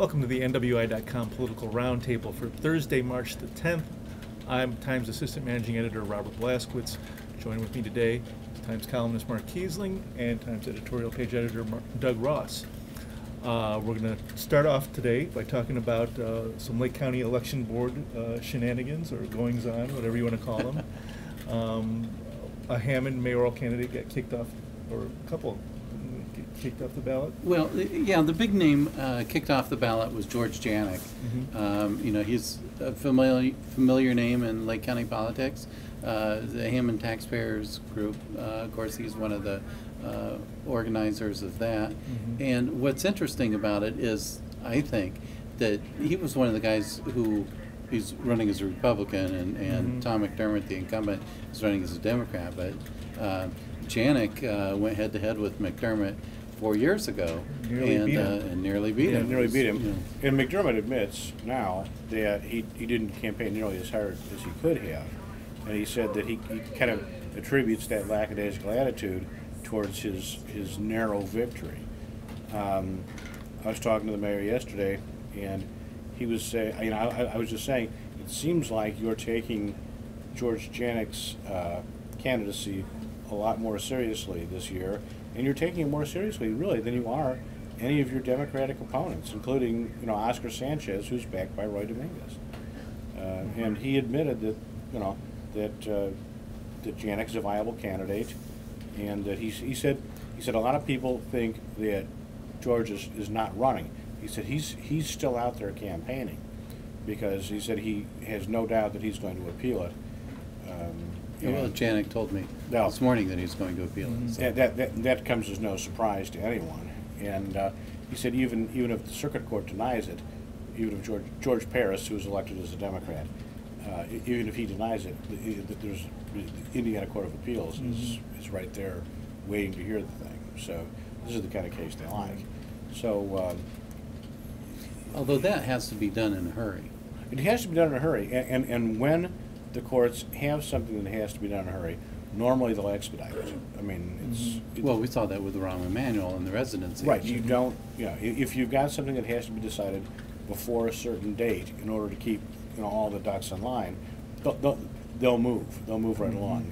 Welcome to the NWI.com Political Roundtable for Thursday, March the 10th. I'm Times Assistant Managing Editor Robert Blaszkiewicz. Joining with me today is Times columnist Mark Kiesling and Times Editorial Page Editor Doug Ross. We're going to start off today by talking about some Lake County Election Board shenanigans or goings-on, whatever you want to call them. A Hammond mayoral candidate got kicked off, or a couple kicked off the ballot. Well, yeah, the big name kicked off the ballot was George Janik. Mm-hmm. He's a familiar name in Lake County politics. The Hammond Taxpayers Group, of course, he's one of the organizers of that. Mm-hmm. And what's interesting about it is, I think, that he was one of the guys who he's running as a Republican, and mm-hmm. Tom McDermott, the incumbent, is running as a Democrat. But Janik went head-to-head with McDermott 4 years ago, and nearly beat him. Nearly beat him. And McDermott admits now that he didn't campaign nearly as hard as he could have. And he said that he kind of attributes that lackadaisical attitude towards his narrow victory. I was talking to the mayor yesterday, and he was saying, I was just saying, it seems like you're taking George Janik's candidacy a lot more seriously this year, and you're taking it more seriously, really, than you are any of your Democratic opponents, including, Oscar Sanchez, who's backed by Roy Dominguez. And he admitted that, that Janik's a viable candidate, and that he said a lot of people think that George is not running. He said he's still out there campaigning, because he said he has no doubt that he's going to appeal it. Well, Janik told me this morning that he's going to appeal it. So. That comes as no surprise to anyone. And he said even if the circuit court denies it, even if George Paris, who was elected as a Democrat, even if he denies it, there's the Indiana Court of Appeals mm-hmm. is right there waiting to hear the thing. So this is the kind of case they like. So although that has to be done in a hurry. It has to be done in a hurry, and when the courts have something that has to be done in a hurry, normally they'll expedite it. I mean, it's well, we saw that with Rahm Emanuel and the residency. Right. You don't. If you've got something that has to be decided before a certain date in order to keep all the ducks in line, they'll move. They'll move right along.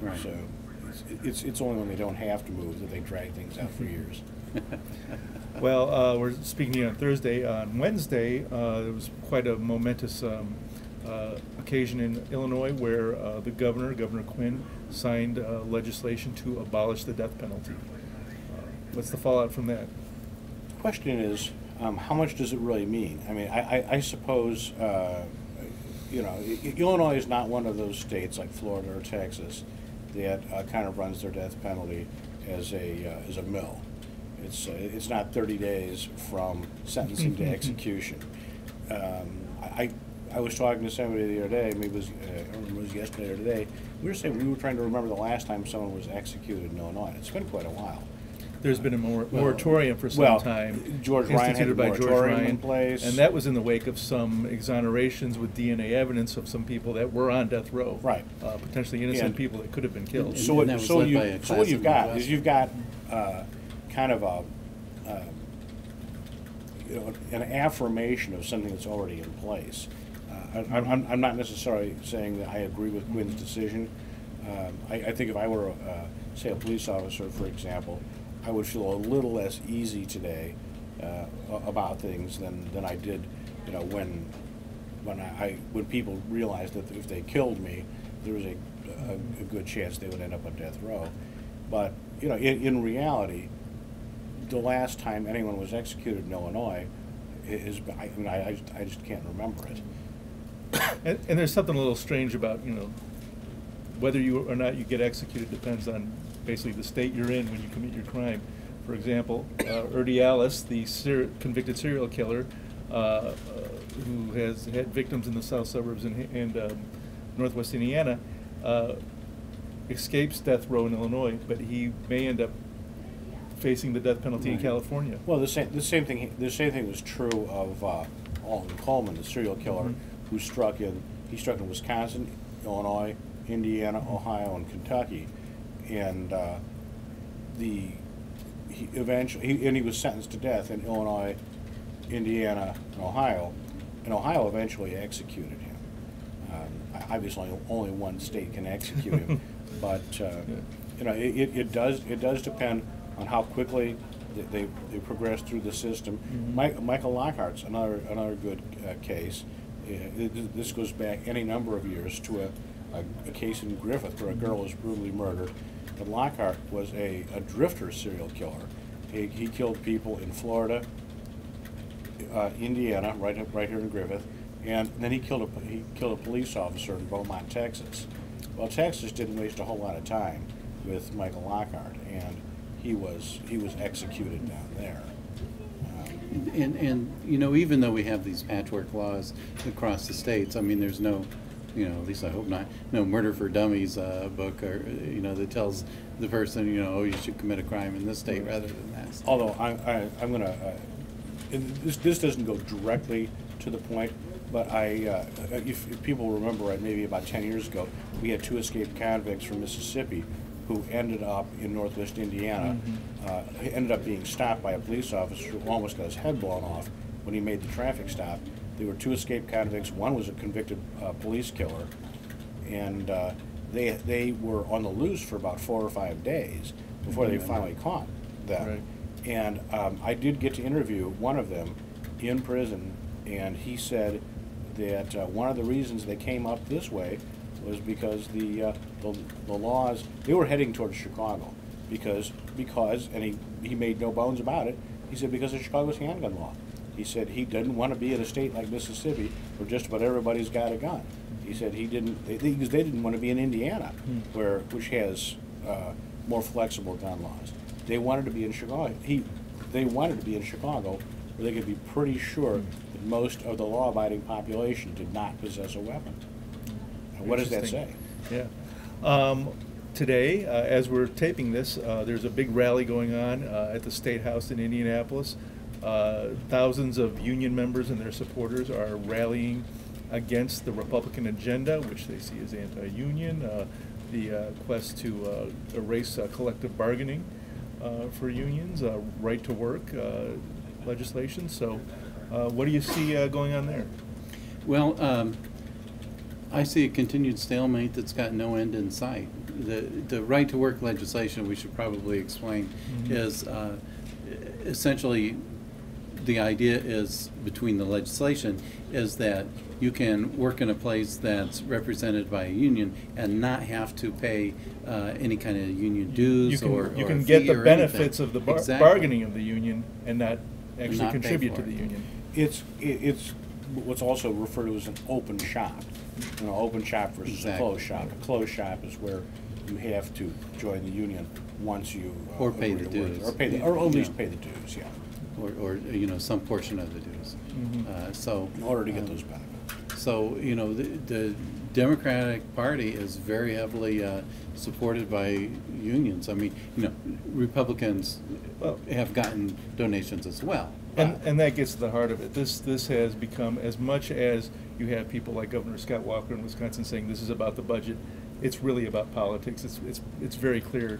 Right. So it's only when they don't have to move that they drag things out for years. Well, we're speaking here on Thursday. On Wednesday, there was quite a momentous occasion in Illinois where the Governor Quinn, signed legislation to abolish the death penalty. What's the fallout from that? The question is, how much does it really mean? I mean, I suppose, Illinois is not one of those states like Florida or Texas that kind of runs their death penalty as a mill. It's not 30 days from sentencing to execution. I was talking to somebody the other day, maybe I don't remember if it was yesterday or today. We were trying to remember the last time someone was executed in Illinois. It's been quite a while. There's been a moratorium for some time. George Ryan had a moratorium in place. And that was in the wake of some exonerations with DNA evidence of some people that were on death row. Right. Potentially innocent people that could have been killed. So what you've got is kind of an affirmation of something that's already in place. I'm not necessarily saying that I agree with Quinn's decision. I think if I were, say, a police officer, for example, I would feel a little less easy today about things than I did, when people realized that if they killed me, there was a good chance they would end up on death row. But in reality, the last time anyone was executed in Illinois I just can't remember it. And there's something a little strange about, whether you or not you get executed depends on basically the state you're in when you commit your crime. For example, Ernie Alice, the convicted serial killer, who has had victims in the south suburbs and northwest Indiana, escapes death row in Illinois, but he may end up facing the death penalty in California. Well, the same thing was true of Alton Coleman, the serial killer, who struck in Wisconsin, Illinois, Indiana, Ohio, and Kentucky, and he was sentenced to death in Illinois, Indiana, and Ohio. And Ohio eventually executed him. Obviously, only one state can execute him, but you know, it does depend on how quickly they progress through the system. Michael Lockhart's another good case. This goes back any number of years to a case in Griffith where a girl was brutally murdered. And Lockhart was a drifter serial killer. He killed people in Florida, Indiana, right here in Griffith, and then he killed a police officer in Beaumont, Texas. Well, Texas didn't waste a whole lot of time with Michael Lockhart, and he was executed down there. And you know, even though we have these patchwork laws across the states, I mean, there's no, you know, at least I hope not, no Murder for Dummies book, or you know, that tells the person, you know, oh, you should commit a crime in this state rather than that state. Although I'm going to, this doesn't go directly to the point, but if people remember right, maybe about 10 years ago, we had 2 escaped convicts from Mississippi who ended up in northwest Indiana. He ended up being stopped by a police officer who almost got his head blown off when he made the traffic stop. They were 2 escaped convicts. One was a convicted police killer, and they were on the loose for about 4 or 5 days before they finally caught them. Right. And I did get to interview one of them in prison, and he said that one of the reasons they came up this way was because the laws, they were heading towards Chicago because and he made no bones about it, he said because of Chicago's handgun law. He said he didn't want to be in a state like Mississippi where just about everybody's got a gun. He said they didn't want to be in Indiana, which has more flexible gun laws. They wanted to be in Chicago. They wanted to be in Chicago where they could be pretty sure that most of the law-abiding population did not possess a weapon. And what does that say? Yeah. Today, as we're taping this, there's a big rally going on at the Statehouse in Indianapolis. Thousands of union members and their supporters are rallying against the Republican agenda, which they see as anti-union, the quest to erase collective bargaining for unions, right to work legislation. So what do you see going on there? Well, I see a continued stalemate that's got no end in sight. The right to work legislation, we should probably explain, is essentially the idea is between the legislation is that you can work in a place that's represented by a union and not have to pay any kind of union dues you can get the benefits of the bargaining of the union and not actually not contribute to the union. It's what's also referred to as an open shop. You know, open shop versus a closed shop. A closed shop is where you have to join the union once you or pay the dues, or at least pay the dues, yeah, or you know, some portion of the dues. So in order to get those benefits. So you know, the Democratic Party is very heavily supported by unions. I mean, you know, Republicans have gotten donations as well. And that gets to the heart of it. This has become, as much as you have people like Governor Scott Walker in Wisconsin saying this is about the budget, it's really about politics. It's very clear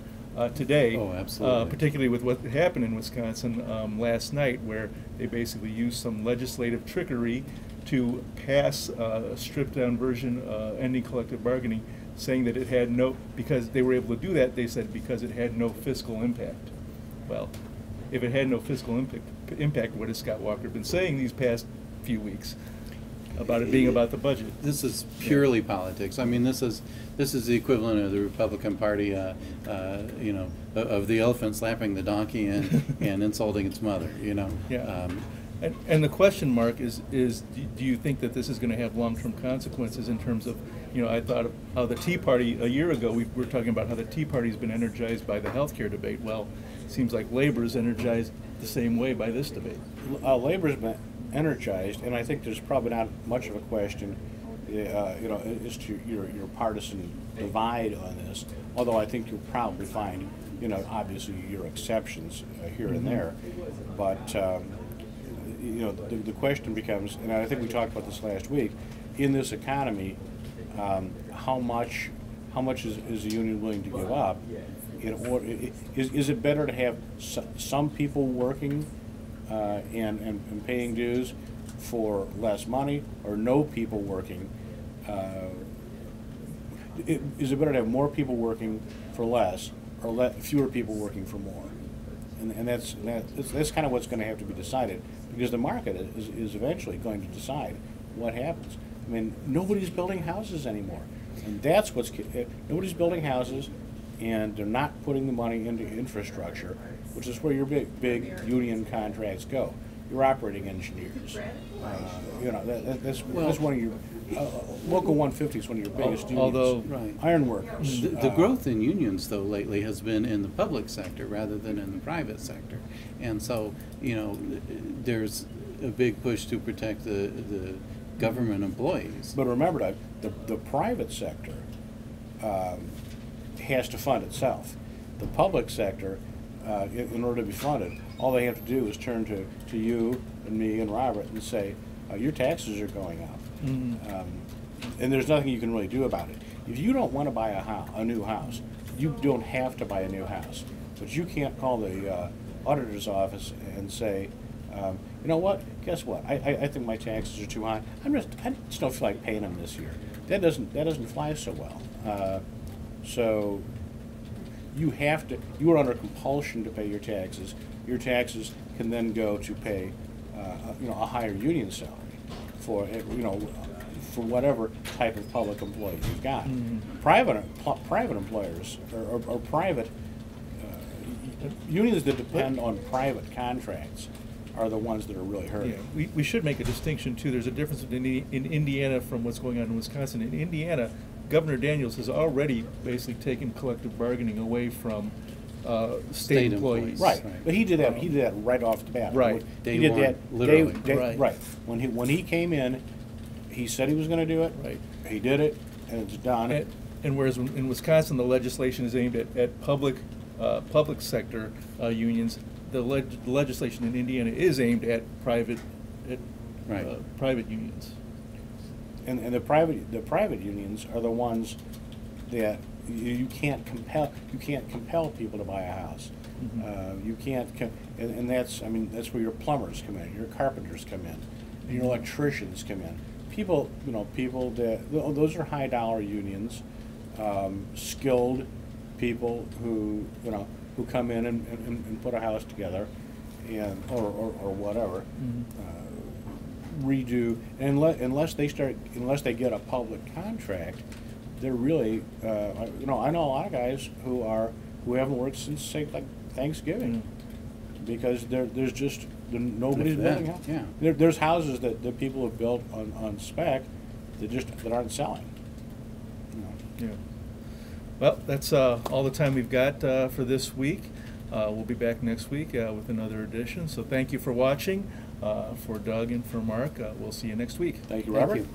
today. Oh, absolutely. Particularly with what happened in Wisconsin last night, where they basically used some legislative trickery to pass a stripped-down version ending collective bargaining, saying that it had no, because they were able to do that, they said because it had no fiscal impact. Well, if it had no fiscal impact, what has Scott Walker been saying these past few weeks about it being about the budget? This is purely politics. I mean, this is the equivalent of the Republican Party, you know, of the elephant slapping the donkey and insulting its mother. You know. Yeah. And the question mark is do you think that this is going to have long-term consequences in terms of, you know, I thought of how the Tea Party, a year ago, we were talking about how the Tea Party's been energized by the health care debate. Well, it seems like labor is energized the same way by this debate. Labor's been energized, and I think there's probably not much of a question, you know, as to your partisan divide on this, although I think you'll probably find, you know, obviously your exceptions here and there, but you know, the question becomes, and I think we talked about this last week, in this economy, how much is the union willing to give up in order, is it better to have some people working and paying dues for less money, or no people working? Is it better to have more people working for less, or fewer people working for more? And that's kind of what's going to have to be decided, because the market is eventually going to decide what happens. I mean, nobody's building houses anymore, and that's what's nobody's building houses, and they're not putting the money into infrastructure, which is where your big union contracts go. Your operating engineers, you know, that's one of your local 150 is one of your biggest unions. Although right. Iron workers. The growth in unions, though, lately has been in the public sector rather than in the private sector, and so you know there's a big push to protect the government employees. But remember that the private sector has to fund itself. The public sector, in order to be funded, all they have to do is turn to you and me and Robert and say, your taxes are going up. And there's nothing you can really do about it. If you don't want to buy a new house, you don't have to buy a new house. But you can't call the auditor's office and say, you know what, guess what, I think my taxes are too high. I just don't feel like paying them this year. That doesn't fly so well. So you are under compulsion to pay your taxes. Your taxes can then go to pay a higher union salary for for whatever type of public employee you've got. Private employers or private unions that depend on private contracts are the ones that are really hurting. Yeah, we should make a distinction too. There's a difference in Indiana from what's going on in Wisconsin. In Indiana, Governor Daniels has already basically taken collective bargaining away from state employees. Right, but he did that right off the bat. Right, he did that literally. Right. When he came in, he said he was going to do it. Right. He did it, and it's done. And whereas in Wisconsin, the legislation is aimed at public sector unions, the legislation in Indiana is aimed at private unions. And the private unions are the ones that you can't compel people to buy a house. You can't, and that's where your plumbers come in, your carpenters come in, and your electricians come in. People that those are high dollar unions, skilled people who come in and put a house together, and or whatever. Redo, unless they get a public contract, they're really I know a lot of guys who haven't worked since, say, like Thanksgiving, because there's nobody's building houses. Yeah. There's houses that people have built on spec that aren't selling. Yeah. Well, that's all the time we've got for this week. We'll be back next week with another edition. So thank you for watching. For Doug and for Mark, we'll see you next week. Thank you, Robert. Thank you.